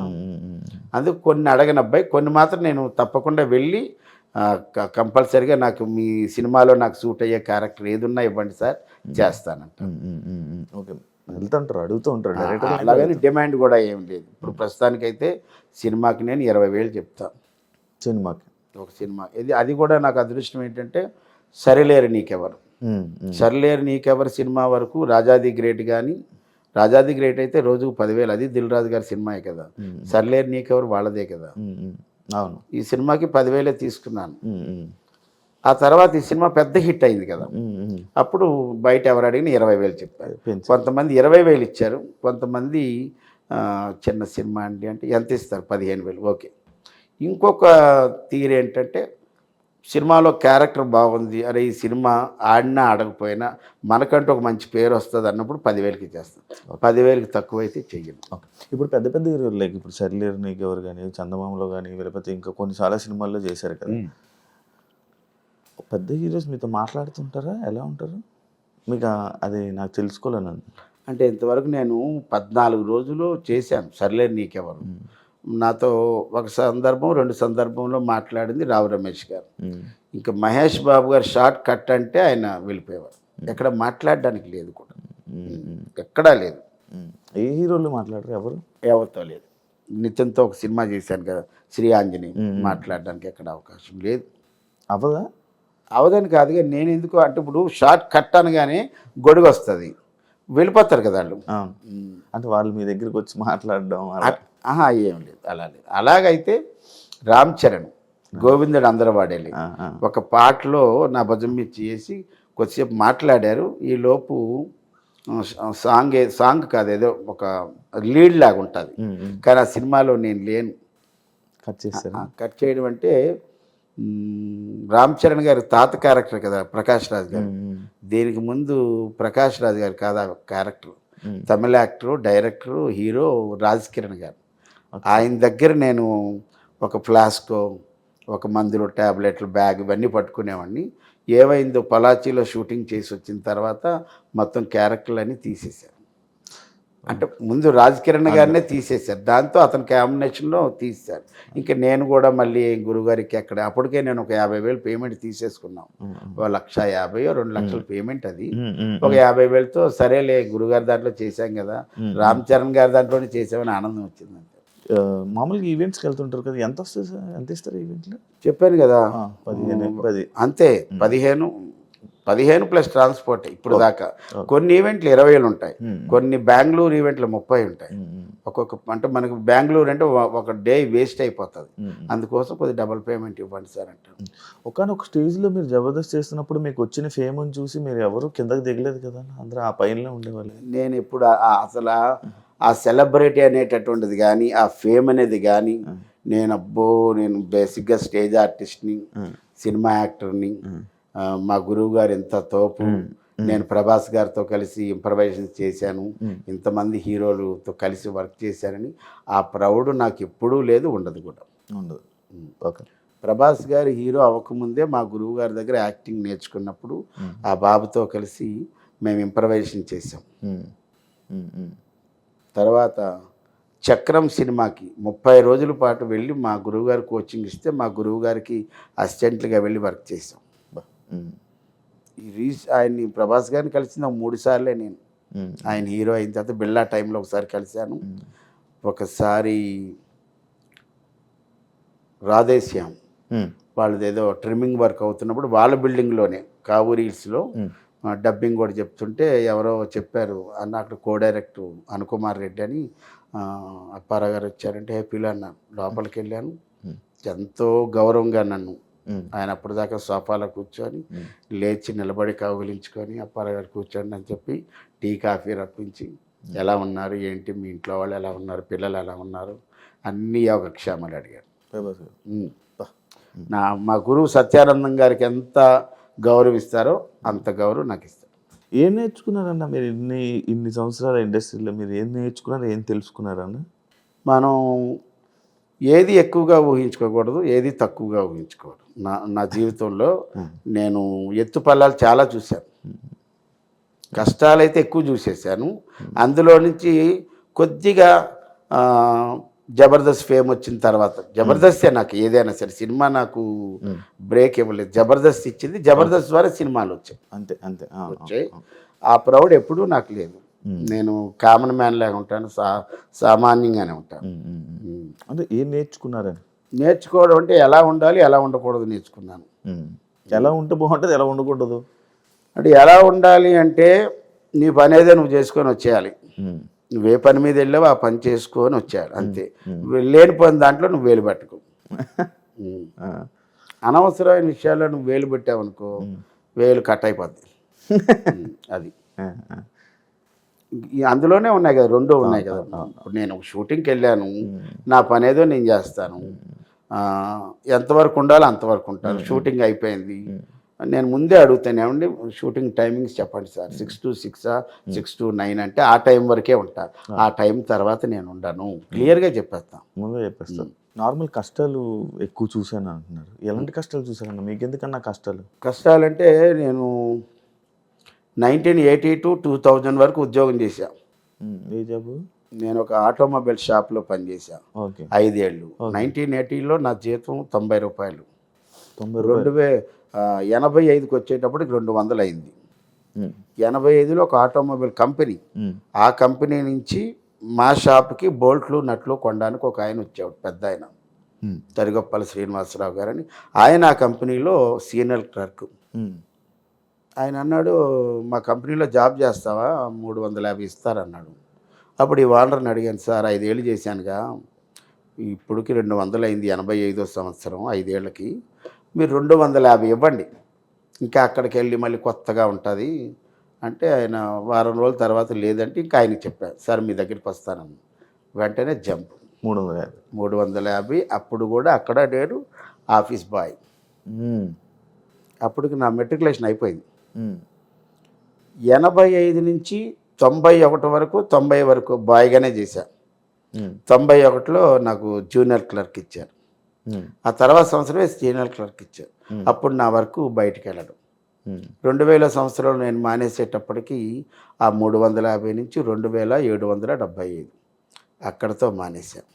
అందుకు కొన్ని అడగని అబ్బాయి, కొన్ని మాత్రం నేను తప్పకుండా వెళ్ళి కంపల్సరీగా నాకు మీ సినిమాలో నాకు సూట్ అయ్యే క్యారెక్టర్ ఏదున్నా ఇవ్వండి సార్ చేస్తానంట. ఓకే, వెళ్తుంటారు, అడుగుతూ ఉంటారు డైరెక్టర్. అలాగని డిమాండ్ కూడా ఏం లేదు. ఇప్పుడు ప్రస్తుతానికైతే సినిమాకి నేను 20,000 చెప్తాను సినిమాకి, ఒక సినిమా. అది కూడా నాకు అదృష్టం ఏంటంటే సరిలేరు నీకెవరు, సరిలేరు నీకెవరు సినిమా వరకు రాజాది గ్రేట్ కానీ, రాజాది గ్రేట్ అయితే రోజుకు 10,000, అది దిల్ రాజు గారి సినిమాయే కదా. సరిలేరు నీకెవరు వాళ్ళదే కదా. అవును, ఈ సినిమాకి 10,000 తీసుకున్నాను. ఆ తర్వాత ఈ సినిమా పెద్ద హిట్ అయింది కదా, అప్పుడు బయట ఎవరు అడిగినా 20,000 చెప్పారు. కొంతమంది 20,000 ఇచ్చారు, కొంతమంది చిన్న సినిమా అండి అంటే ఎంత ఇస్తారు 15,000. ఓకే. ఇంకొక తీరు ఏంటంటే సినిమాలో క్యారెక్టర్ బాగుంది, అరే ఈ సినిమా ఆడినా ఆడకపోయినా మనకంటూ ఒక మంచి పేరు వస్తుంది అన్నప్పుడు 10,000కి చేస్తాం. 10,000కి తక్కువైతే చెయ్యను. ఇప్పుడు పెద్ద పెద్ద హీరోలు లైక్ ఇప్పుడు సరిలేరు నీకెవరు కానీ, చందమామలో కానీ, లేకపోతే ఇంకా కొన్ని చాలా సినిమాల్లో చేశారు కదా. పెద్ద హీరోస్ మీతో మాట్లాడుతుంటారా, ఎలా ఉంటారు మీకు? అది నాకు తెలుసుకోలేను. అంటే ఇంతవరకు నేను 14 రోజులు చేశాను సర్లేరు నీకెవరు. నాతో ఒక సందర్భం 2 సందర్భంలో మాట్లాడింది రావు రమేష్ గారు. ఇంకా మహేష్ బాబు గారు షార్ట్ కట్ అంటే ఆయన వెళ్ళిపోయేవారు, ఎక్కడ మాట్లాడడానికి లేదు కూడా, ఎక్కడా లేదు. ఏ హీరోలు మాట్లాడరు, ఎవరితో లేదు. నితిన్తో ఒక సినిమా చేశాను కదా శ్రీ ఆంజనేయ, మాట్లాడడానికి ఎక్కడ అవకాశం లేదు. అవదా అవదని కాదుగా, నేను ఎందుకు అంటే ఇప్పుడు షార్ట్ కట్ అనగానే గొడుగు వస్తుంది, వెళ్ళిపోతారు కదా వాళ్ళు. అంటే వాళ్ళు మీ దగ్గరికి వచ్చి మాట్లాడడం ఏం లేదు, అలా లేదు. అలాగైతే రామ్ చరణ్ గోవిందుడు అందరూ వాడేది ఒక పాటలో నా భుజం మీద చేసి కొద్దిసేపు మాట్లాడారు. ఈ లోపు సాంగ్ కాదు, ఏదో ఒక లీడ్ లాగా ఉంటుంది, కానీ ఆ సినిమాలో నేను లేను. కట్ చేయడం అంటే రామ్ చరణ్ గారి తాత క్యారెక్టర్ కదా ప్రకాష్ రాజ్ గారు. దీనికి ముందు ప్రకాష్ రాజ్ గారు కాదు ఆ character, Tamil actor, director, hero Raj Kiran గారు. ఆయన దగ్గర నేను ఒక ఫ్లాస్కో, ఒక మందులు, ట్యాబ్లెట్లు, బ్యాగ్ ఇవన్నీ పట్టుకునేవాడిని. ఏమైందో పలాచీలో షూటింగ్ చేసి వచ్చిన తర్వాత మొత్తం క్యారెక్టర్లు అన్నీ తీసేశారు. అంటే ముందు రాజ్ కిరణ్ గారినే తీసేశారు, దాంతో అతని కాంబినేషన్లో తీసేశారు. ఇంకా నేను కూడా మళ్ళీ గురుగారికి ఎక్కడ, అప్పటికే నేను ఒక 50,000 పేమెంట్ తీసేసుకున్నాం. 1,50,000 2 లక్షల పేమెంట్, అది ఒక 50,000తో సరేలే గురుగారి దాంట్లో చేశాం కదా, రామ్ చరణ్ గారి దాంట్లోనే చేసామని ఆనందం వచ్చింది. మామూలుగా ఈవెంట్స్కి వెళ్తుంటారు కదా, ఎంత వస్తుంది సార్, ఎంత ఇస్తారు ఈవెంట్లో? చెప్పాను కదా 15 అంతే, 15 ప్లస్ ట్రాన్స్పోర్ట్ ఇప్పుడు దాకా. కొన్ని ఈవెంట్లు 20,000 ఉంటాయి, కొన్ని బెంగళూరు ఈవెంట్లు 30 ఉంటాయి. అంటే మనకు బెంగళూరు అంటే ఒక డే వేస్ట్ అయిపోతుంది, అందుకోసం కొద్ది డబుల్ పేమెంట్ ఇవ్వండి సార్ అంటారు. ఒకనొక స్టేజ్లో మీరు జబర్దస్త్ చేస్తున్నప్పుడు మీకు వచ్చిన ఫేమ్ని చూసి మీరు ఎవరు కిందకి దిగలేదు కదా, అందరూ ఆ పైనలో ఉండేవాళ్ళు. నేను ఇప్పుడు అసలు ఆ సెలబ్రిటీ అనేటటువంటిది కానీ, ఆ ఫేమ్ అనేది కానీ, నేను బేసిక్గా స్టేజ్ ఆర్టిస్ట్ని, సినిమా యాక్టర్ని. మా గురువు గారు ఎంత తోపు, నేను ప్రభాస్ గారితో కలిసి ఇంప్రవైజేషన్ చేశాను, ఇంతమంది హీరోలతో కలిసి వర్క్ చేశానని ఆ ప్రౌడ్ నాకు ఎప్పుడూ లేదు, ఉండదు కూడా. ఓకే. ప్రభాస్ గారు హీరో అవ్వకముందే మా గురువు గారి దగ్గర యాక్టింగ్ నేర్చుకున్నప్పుడు ఆ బాబుతో కలిసి మేము ఇంప్రవైజేషన్ చేసాం. తర్వాత చక్రం సినిమాకి 30 రోజుల పాటు వెళ్ళి మా గురువుగారు కోచింగ్ ఇస్తే మా గురువుగారికి అసిస్టెంట్లుగా వెళ్ళి వర్క్ చేసాం. ఆయన్ని ప్రభాస్ గారిని కలిసింది 3 సార్లే నేను. ఆయన హీరో అయిన తర్వాత బిళ్ళా టైంలో ఒకసారి కలిశాను, ఒకసారి రాధేశ్యామ్ వాళ్ళది ఏదో ట్రిమ్మింగ్ వర్క్ అవుతున్నప్పుడు వాళ్ళ బిల్డింగ్లోనే కావూరి హిల్స్లో డబ్బింగ్ కూడా చెప్తుంటే ఎవరో చెప్పారు అన్న, అక్కడ కో డైరెక్టర్ అనుకుమార్ రెడ్డి అని అప్పారావు గారు వచ్చారంటే హ్యాపీలో అన్నాను. లోపలికి వెళ్ళాను, ఎంతో గౌరవంగా నన్ను ఆయన అప్పటిదాకా సోఫాలో కూర్చొని లేచి నిలబడి కౌగిలించుకొని అప్పారావు గారు కూర్చోండి అని చెప్పి టీ కాఫీ రప్పించి ఎలా ఉన్నారు ఏంటి మీ ఇంట్లో వాళ్ళు ఎలా ఉన్నారు పిల్లలు ఎలా ఉన్నారు అన్నీ యోగక్షేమాలు అడిగారు. మా గురువు సత్యానందం గారికి ఎంత గౌరవిస్తారో అంత గౌరవం నాకు ఇస్తారు. ఏం నేర్చుకున్నారన్న మీరు ఇన్ని సంవత్సరాల ఇండస్ట్రీలో మీరు ఏం నేర్చుకున్నారు, ఏం తెలుసుకున్నారన్న? మనం ఏది ఎక్కువగా ఊహించుకోకూడదు, ఏది తక్కువగా ఊహించుకోకూడదు. నా జీవితంలో నేను ఎత్తుపల్లాలు చాలా చూశాను, కష్టాలైతే ఎక్కువ చూసేసాను. అందులో నుంచి కొద్దిగా జబర్దస్త్ ఫేమ్ వచ్చిన తర్వాత, జబర్దస్తే నాకు ఏదైనా సరే, సినిమా నాకు బ్రేక్ ఇవ్వలేదు, జబర్దస్త్ ఇచ్చింది, జబర్దస్త్ ద్వారా సినిమాలు వచ్చాయి. అంతే అంతే వచ్చాయి. ఆ ప్రౌడ్ ఎప్పుడూ నాకు లేదు. నేను కామన్ మ్యాన్ లాగా ఉంటాను, సామాన్యంగానే ఉంటాను. అంటే ఏం నేర్చుకున్నారని? నేర్చుకోవడం అంటే ఎలా ఉండాలి ఎలా ఉండకూడదు నేర్చుకున్నాను. ఎలా ఉంటే బాగుంటుంది, ఎలా ఉండకూడదు అంటే ఎలా ఉండాలి అంటే నీ పని ఏదో నువ్వు చేసుకొని వచ్చేయాలి. నువ్వే పని మీద వెళ్ళావు ఆ పని చేసుకొని వచ్చాడు అంతే. లేని పని దాంట్లో నువ్వు వేలు పెట్టుకో. అనవసరమైన విషయాల్లో నువ్వు వేలు పెట్టావనుకో వేలు కట్ అయిపోద్ది. అది అందులోనే ఉన్నాయి కదా, రెండో ఉన్నాయి కదా. ఇప్పుడు నేను షూటింగ్కి వెళ్ళాను, నా పని ఏదో నేను చేస్తాను, ఎంతవరకు ఉండాలో అంతవరకు ఉంటాను. షూటింగ్ అయిపోయింది, నేను ముందే అడుగుతాను ఏమండి షూటింగ్ టైమింగ్స్ చెప్పండి సార్, 6 to 6 6 to 9 అంటే ఆ టైం వరకే ఉంటాను, ఆ టైం తర్వాత నేను ఉండను, క్లియర్గా చెప్పేస్తాను. ముందే చెప్పేస్తాను. నార్మల్ కష్టాలు ఎక్కువ చూశాను అంటున్నారు, ఎలాంటి కష్టాలు చూశారన్న మీకు? ఎందుకన్నా కష్టాలంటే నేను 1980 to 2000 వరకు ఉద్యోగం చేశాను. ఏ జాబు? నేను ఒక ఆటోమొబైల్ షాప్లో పనిచేశాను 5 ఏళ్ళు. 1980లో నా జీతం 90 రూపాయలు. 85కి వచ్చేటప్పటికి 200 అయింది. 85లో ఒక ఆటోమొబైల్ కంపెనీ, ఆ కంపెనీ నుంచి మా షాప్కి బోల్ట్లు నట్లు కొనడానికి ఒక ఆయన వచ్చాడు, పెద్ద ఆయన, తరిగొప్పల శ్రీనివాసరావు గారని. ఆయన ఆ కంపెనీలో సీనియర్ క్లర్క్. ఆయన అన్నాడు మా కంపెనీలో జాబ్ చేస్తావా, 350 ఇస్తారన్నాడు. అప్పుడు ఈ ఓనర్ని అడిగాను, సార్ 5 ఏళ్ళు చేశానుగా, ఇప్పటికి 200 అయింది, 85వ సంవత్సరం, 5 ఏళ్ళకి మీరు 250 ఇవ్వండి, ఇంకా అక్కడికి వెళ్ళి మళ్ళీ కొత్తగా ఉంటుంది అంటే. ఆయన వారం రోజుల తర్వాత లేదంటే ఇంకా ఆయనకి చెప్పాను, సార్ మీ దగ్గరికి వస్తానని. వెంటనే జంప్ 350. అప్పుడు కూడా అక్కడ నేను ఆఫీస్ బాయ్. అప్పటికి నా మెట్రికులేషన్ అయిపోయింది. 85 నుంచి 91 వరకు 90 వరకు బాయ్గానే చేశాను. 91లో నాకు జూనియర్ క్లర్క్ ఇచ్చారు. ఆ తర్వాత సంవత్సరమే సీనియర్ క్లర్క్ ఇచ్చారు. అప్పుడు నా వరకు బయటికి వెళ్ళడం. 2000 సంవత్సరంలో నేను మానేసేటప్పటికి ఆ 350 నుంచి 2775 అక్కడతో మానేశాను.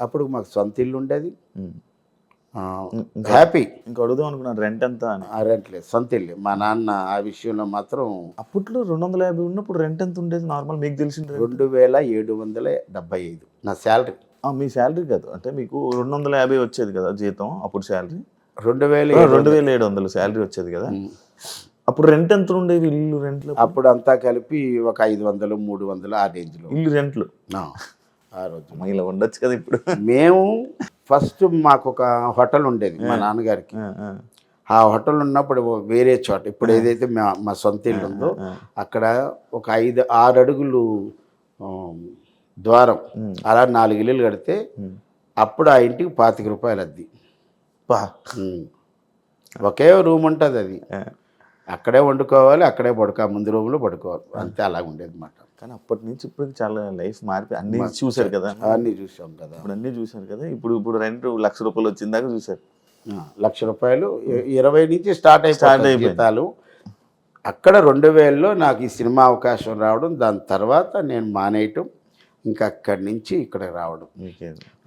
అప్పుడు మాకు సొంత ఇల్లు ఉండేది, హ్యాపీ. ఇంకా అడుగుదాం అనుకున్నాను రెంట్ ఎంత అని. రెంట్ లేదు, సొంత ఇల్లు. మా నాన్న ఆ విషయంలో మాత్రం. అప్పట్లో 250 ఉన్నప్పుడు రెంట్ ఎంత ఉండేది నార్మల్ మీకు తెలిసింది? 2775 నా శాలరీ. మీ శాలరీ కాదు, అంటే మీకు 250 వచ్చేది కదా జీతం, అప్పుడు శాలరీ 2700 శాలరీ వచ్చేది కదా. అప్పుడు రెంట్ ఎంత ఉండేది ఇల్లు రెంట్లు? అప్పుడు అంతా కలిపి ఒక 500 300 ఆ రేంజ్లో ఇల్లు రెంట్లు ఆ రోజు. ఇలా ఉండొచ్చు కదా ఇప్పుడు. మేము ఫస్ట్ మాకు ఒక హోటల్ ఉండేది మా నాన్నగారికి. ఆ హోటల్ ఉన్నప్పుడు వేరే చోట, ఇప్పుడు ఏదైతే మా సొంత ఇల్లు ఉందో అక్కడ ఒక 5-6 అడుగులు ద్వారం, అలా 4 ఇల్లులు కడితే అప్పుడు ఆ ఇంటికి 25 రూపాయలు అద్ది. ఒకే రూమ్ ఉంటుంది, అది అక్కడే వండుకోవాలి, అక్కడే పడుకోవాలి, ముందు రూమ్లో పడుకోవాలి, అంతే. అలాగ ఉండేది అన్నమాట. కానీ అప్పటి నుంచి ఇప్పుడు చాలా లైఫ్ మారిపోయి అన్ని చూశారు కదా. అన్నీ చూసాం కదా, ఇప్పుడు అన్నీ చూశారు కదా. ఇప్పుడు రెంట్ 1,00,000 రూపాయలు వచ్చిందాక చూశారు. 1,00,000 రూపాయలు 20 నుంచి స్టార్ట్ అయిపోయి జీతాలు. అక్కడ 2000లో నాకు ఈ సినిమా అవకాశం రావడం, దాని తర్వాత నేను మానేయటం, ఇంకా అక్కడి నుంచి ఇక్కడ రావడం.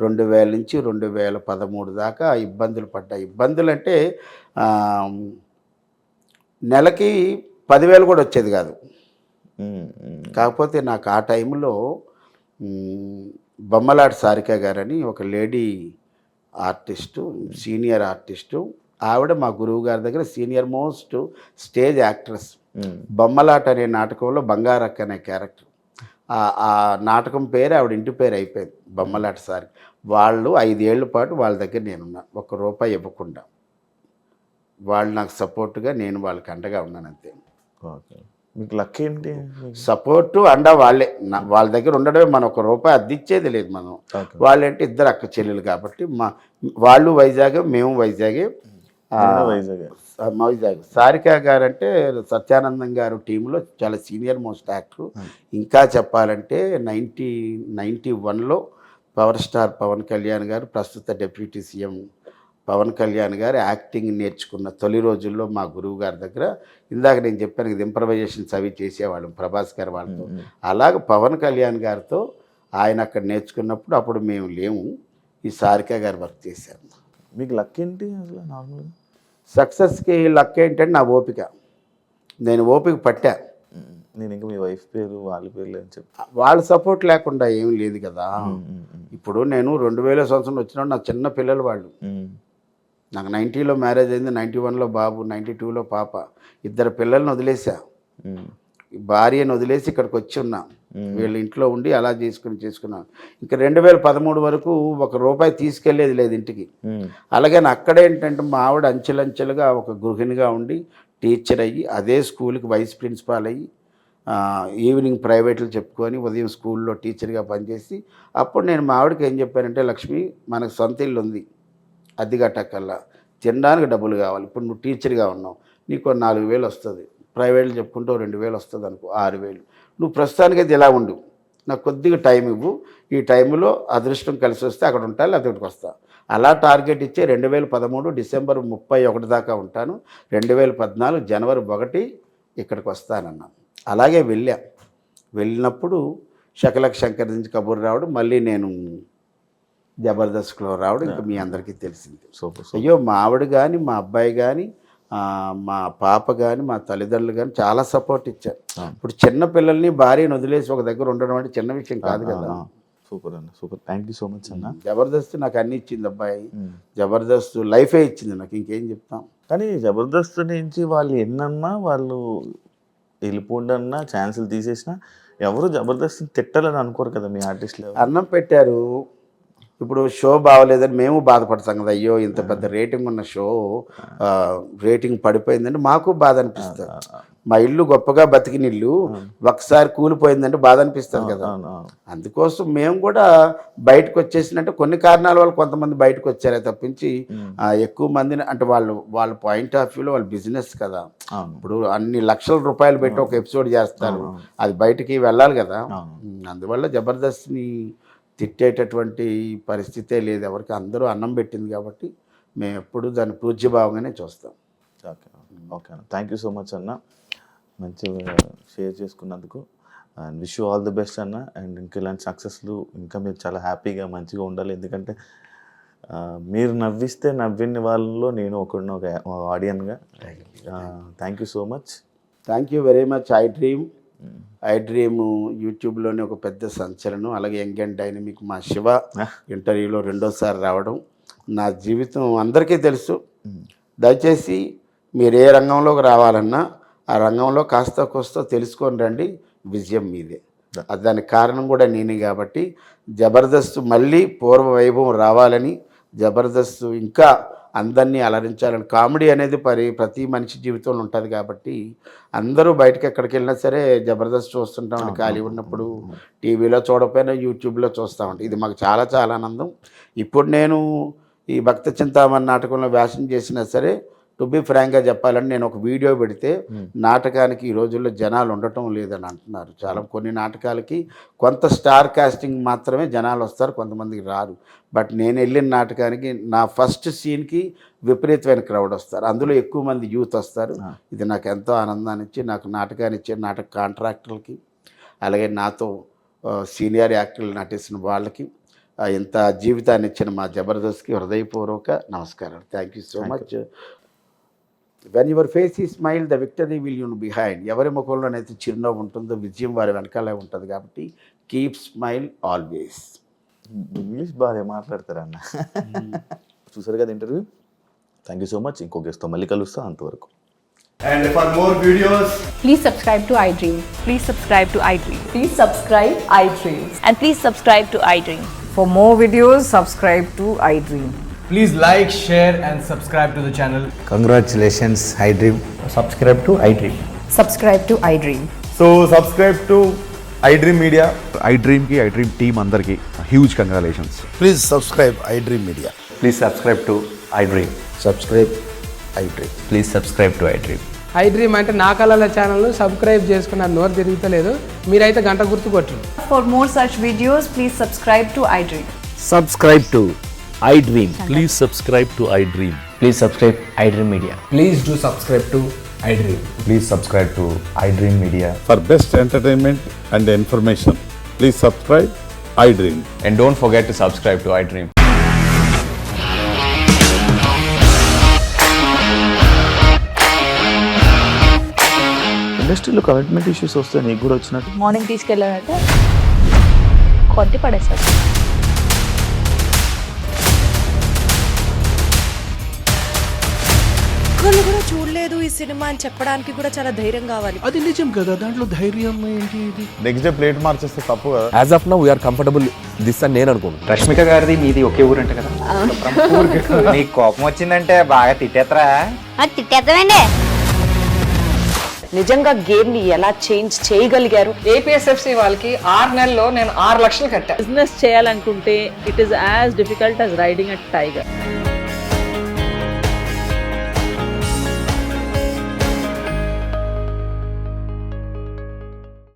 2000 నుంచి 2013 దాకా ఇబ్బందులు పడ్డా. ఇబ్బందులు అంటే నెలకి 10,000 కూడా వచ్చేది కాదు. కాకపోతే నాకు ఆ టైంలో బొమ్మలాటి సారిక గారని ఒక లేడీ ఆర్టిస్టు, సీనియర్ ఆర్టిస్టు, ఆవిడ మా గురువు గారి దగ్గర సీనియర్ మోస్ట్ స్టేజ్ యాక్ట్రెస్. బొమ్మలాట అనే నాటకంలో బంగారక్క అనే క్యారెక్టర్, ఆ నాటకం పేరు ఆవిడ ఇంటి పేరు అయిపోయింది, బొమ్మలాట సారి. వాళ్ళు 5 ఏళ్ల పాటు వాళ్ళ దగ్గర నేనున్నా, ఒక్క రూపాయి ఇవ్వకుండా. వాళ్ళు నాకు సపోర్ట్గా, నేను వాళ్ళకి అండగా ఉన్నాను అంతే. ఓకే. మీకు లక్ ఏంటి? సపోర్టు అండ వాళ్ళే. వాళ్ళ దగ్గర ఉండడమే. మనం ఒక రూపాయి అద్దిచ్చేది లేదు మనం. ఓకే. వాళ్ళంటే ఇద్దరు అక్క చెల్లెలు కాబట్టి వాళ్ళు వైజాగ్, మేము వైజాగే. వైజాగ్. సారిక గారు అంటే సత్యానందం గారు టీంలో చాలా సీనియర్ మోస్ట్ యాక్టర్. ఇంకా చెప్పాలంటే 1991లో పవర్ స్టార్ పవన్ కళ్యాణ్ గారు, ప్రస్తుత డిప్యూటీ సీఎం పవన్ కళ్యాణ్ గారు యాక్టింగ్ నేర్చుకున్న తొలి రోజుల్లో మా గురువు గారి దగ్గర, ఇందాక నేను చెప్పాను ఇది ఇంప్రవైజేషన్స్ అవి చేసేవాళ్ళం ప్రభాస్ గారు వాళ్ళతో. అలాగ పవన్ కళ్యాణ్ గారితో ఆయన అక్కడ నేర్చుకున్నప్పుడు అప్పుడు మేము లేము, ఈ సారిక గారు వర్క్ చేశారు. మీకు లక్ ఏంటి అసలు నార్మల్గా? సక్సెస్కి లక్ ఏంటంటే నా ఓపిక. నేను ఓపిక పట్టా. నేను ఇంకా మీ వైఫ్ పేరు వాళ్ళ పేర్లు అని చెప్పి వాళ్ళ సపోర్ట్ లేకుండా ఏం లేదు కదా. ఇప్పుడు నేను 2000 సంవత్సరం వచ్చినప్పుడు నా చిన్న పిల్లలు వాళ్ళు. నాకు 90లో మ్యారేజ్ అయింది, 91లో బాబు, 92లో పాప. 2 పిల్లల్ని వదిలేసా, భార్యను వదిలేసి ఇక్కడికి వచ్చి ఉన్నా. వీళ్ళ ఇంట్లో ఉండి అలా చేసుకున్నాను. ఇంకా 2013 వరకు ₹1 తీసుకెళ్లేది లేదు ఇంటికి. అలాగే అక్కడేంటంటే మా ఆవిడ అంచెలంచెలుగా ఒక గృహిణిగా ఉండి టీచర్ అయ్యి, అదే స్కూల్కి వైస్ ప్రిన్సిపాల్ అయ్యి, ఈవినింగ్ ప్రైవేట్లు చెప్పుకొని ఉదయం స్కూల్లో టీచర్గా పనిచేసి, అప్పుడు నేను మా ఆవిడకి ఏం చెప్పానంటే, లక్ష్మి మనకు సొంత ఇల్లు ఉంది, అద్దె కట్టక్కల్లా, తినడానికి డబ్బులు కావాలి. ఇప్పుడు నువ్వు టీచర్గా ఉన్నావు, నీకు 4,000 వస్తుంది, ప్రైవేట్లు చెప్పుకుంటూ 2,000 వస్తుంది అనుకో, 6,000. నువ్వు ప్రస్తుతానికైతే ఇలా ఉండు, నాకు కొద్దిగా టైం ఇవ్వు, ఈ టైంలో అదృష్టం కలిసి వస్తే అక్కడ ఉంటాను, లేకపోతే ఇక్కడికి వస్తా. అలా టార్గెట్ ఇచ్చే 2013 డిసెంబర్ 31 దాకా ఉంటాను, 2014 జనవరి 1 ఇక్కడికి వస్తానన్నాను. అలాగే వెళ్ళినప్పుడు శకలక్ శంకర్ నుంచి కబూర్ రావడం, మళ్ళీ నేను జబర్దస్త్లో రావడం ఇంకా మీ అందరికీ తెలిసింది. అయ్యో మా ఆవిడ కానీ, మా అబ్బాయి కానీ, మా పాప కానీ, మా తల్లిదండ్రులు కానీ చాలా సపోర్ట్ ఇచ్చారు. ఇప్పుడు చిన్న పిల్లల్ని భార్యను వదిలేసి ఒక దగ్గర ఉండడం అంటే చిన్న విషయం కాదు కదా. సూపర్ అన్న, super. Thank you so much అన్న. జబర్దస్త్ నాకు అన్ని ఇచ్చింది అబ్బాయి. జబర్దస్త్ లైఫే ఇచ్చింది నాకు, ఇంకేం చెప్తాం. కానీ జబర్దస్త్ నుంచి వాళ్ళు ఎన్నన్నా, వాళ్ళు వెళ్ళిపోండి అన్నా, ఛాన్సులు తీసేసినా ఎవరు జబర్దస్త్ తిట్టాలని అనుకోరు కదా మీ ఆర్టిస్టులు. అన్నం పెట్టారు, ఇప్పుడు షో బాగోలేదని మేము బాధపడతాం కదా. అయ్యో ఇంత పెద్ద రేటింగ్ ఉన్న షో రేటింగ్ పడిపోయిందంటే మాకు బాధ అనిపిస్తుంది. మా ఇల్లు గొప్పగా బతికిన ఇల్లు ఒకసారి కూలిపోయిందంటే బాధ అనిపిస్తుంది కదా. అందుకోసం మేము కూడా బయటకు వచ్చేసినట్టు కొన్ని కారణాల వల్ల కొంతమంది బయటకు వచ్చారే తప్పించి ఎక్కువ మందిని అంటే వాళ్ళ పాయింట్ ఆఫ్ వ్యూలో వాళ్ళ బిజినెస్ కదా. ఇప్పుడు అన్ని లక్షల రూపాయలు పెట్టి ఒక ఎపిసోడ్ చేస్తారు, అది బయటికి వెళ్ళాలి కదా. అందువల్ల జబర్దస్త్ని తిట్టేటటువంటి పరిస్థితే లేదు ఎవరికి, అందరూ అన్నం పెట్టింది కాబట్టి మేము ఎప్పుడు దాన్ని పూజ్యభావంగానే చూస్తాం. ఓకే ఓకే అన్న, థ్యాంక్ యూ సో మచ్ అన్న, మంచిగా షేర్ చేసుకున్నందుకు. And wish you all the best అన్న. అండ్ ఇంకా ఇలాంటి సక్సెస్లు ఇంకా మీరు చాలా హ్యాపీగా మంచిగా ఉండాలి. ఎందుకంటే మీరు నవ్విస్తే నవ్విన వాళ్ళలో నేను ఒక ఆడియన్గా. Thank you so much. Thank you very much. I dream యూట్యూబ్లోనే ఒక పెద్ద సంచలనం. అలాగే యంగ్ అండ్ డైనమిక్ మా శివ ఇంటర్వ్యూలో 2వ సారి రావడం నా జీవితం అందరికీ తెలుసు. దయచేసి మీరు ఏ రంగంలోకి రావాలన్నా ఆ రంగంలో కాస్త కోస్త తెలుసుకొని రండి, విజయం మీదే. దానికి కారణం కూడా నేనే కాబట్టి జబర్దస్త్ మళ్ళీ పూర్వ వైభవం రావాలని, జబర్దస్త్ ఇంకా అందరినీ అలరించాలని. కామెడీ అనేది ప్రతి మనిషి జీవితంలో ఉంటుంది కాబట్టి అందరూ బయటకు ఎక్కడికి వెళ్ళినా సరే జబర్దస్త్ చూస్తుంటామండి. ఖాళీ ఉన్నప్పుడు టీవీలో చూడకపోయినా యూట్యూబ్లో చూస్తామండి. ఇది మాకు చాలా చాలా ఆనందం. ఇప్పుడు నేను ఈ భక్త చింతామణి నాటకంలో వ్యాసం చేసినా సరే, టు బి ఫ్రాంక్గా చెప్పాలని నేను ఒక వీడియో పెడితే నాటకానికి ఈ రోజుల్లో జనాలు ఉండటం లేదని అంటున్నారు. చాలా కొన్ని నాటకాలకి కొంత స్టార్ కాస్టింగ్ మాత్రమే జనాలు వస్తారు, కొంతమందికి రారు. బట్ నేను వెళ్ళిన నాటకానికి నా ఫస్ట్ సీన్కి విపరీతమైన క్రౌడ్ వస్తారు, అందులో ఎక్కువ మంది యూత్ వస్తారు. ఇది నాకు ఎంతో ఆనందాన్ని ఇచ్చి, నాకు నాటకాన్ని ఇచ్చే నాటక కాంట్రాక్టర్లకి, అలాగే నాతో సీనియర్ యాక్టర్లు నటిస్తున్న వాళ్ళకి, ఇంత జీవితాన్ని ఇచ్చిన మా జబర్దస్త్కి హృదయపూర్వక నమస్కారాలు. Thank you so much. When your face ఈ smile the victory will you behind. ఎవరి ముఖంలోనైతే చిరునవ్వు ఉంటుందో విజయం వారి వెనకాలే ఉంటుంది కాబట్టి కీప్ స్మైల్ ఆల్వేస్. ఇంగ్లీష్ బాగా మాట్లాడతారన్న. చూసారు కదా interview. Thank you so much. ఇంకో గెస్ట్తో మళ్ళీ కలుస్తాం, అంతవరకు. And for more videos, please subscribe to iDream. Please subscribe to iDream. Please subscribe iDream. And please subscribe to iDream. For more videos, subscribe to iDream. Please like, share, and subscribe to the channel. Congratulations, iDream. Subscribe to iDream. Subscribe to iDream. So subscribe to iDream Media. iDream ki iDream team andarki huge congratulations. Please subscribe iDream media. Please subscribe to iDream. Subscribe iDream. Please subscribe to iDream. I dream అంటే నా కళల ఛానల్ను subscribe చేసుకున్న నోరు తిరుగుతలేదు, మీరైతే గంట గుర్తు కొట్టరు. For more such videos, please subscribe to iDream. Subscribe to iDream. Please subscribe to iDream. Please subscribe iDream Media. Please do subscribe to iDream. Please subscribe to iDream Media. For best entertainment and information, please subscribe iDream. And don't forget to subscribe to iDream. ఇండస్ట్రీలో commitment issues వస్తే నీకు కూడా వచ్చినట్టు morning తీసుకెళ్ళారంటే కొట్టి పడేస్తారు. ఒక్కళ్ళు కూడా చూడలేదు ఈ సినిమా అని చెప్పడానికి కూడా చాలా ధైర్యం కావాలి. అది నిజం కదా, దాంట్లో ధైర్యం ఏంటి? ఇది నెక్స్ట్ డే ప్లేట్ మార్చేస్తే తప్పు కదా. As of now, we are comfortable this అని నేను అనుకుంటున్నాను. రష్మిక గారిది మీది ఒకే ఊరంట కదా? నీకు కోపం వచ్చిందంటే బాగా తిట్టేత్తరా? తిట్టేద్దామండి. నిజంగా గేమ్ ని ఎలా చేంజ్ చేయగలిగారు? ఏపీఎస్ఎఫ్సి వాళ్ళకి 6 నెలల్లో నేను 6 లక్షలు కట్టా. బిజినెస్ చేయాలనుకుంటే it is as difficult as riding a tiger.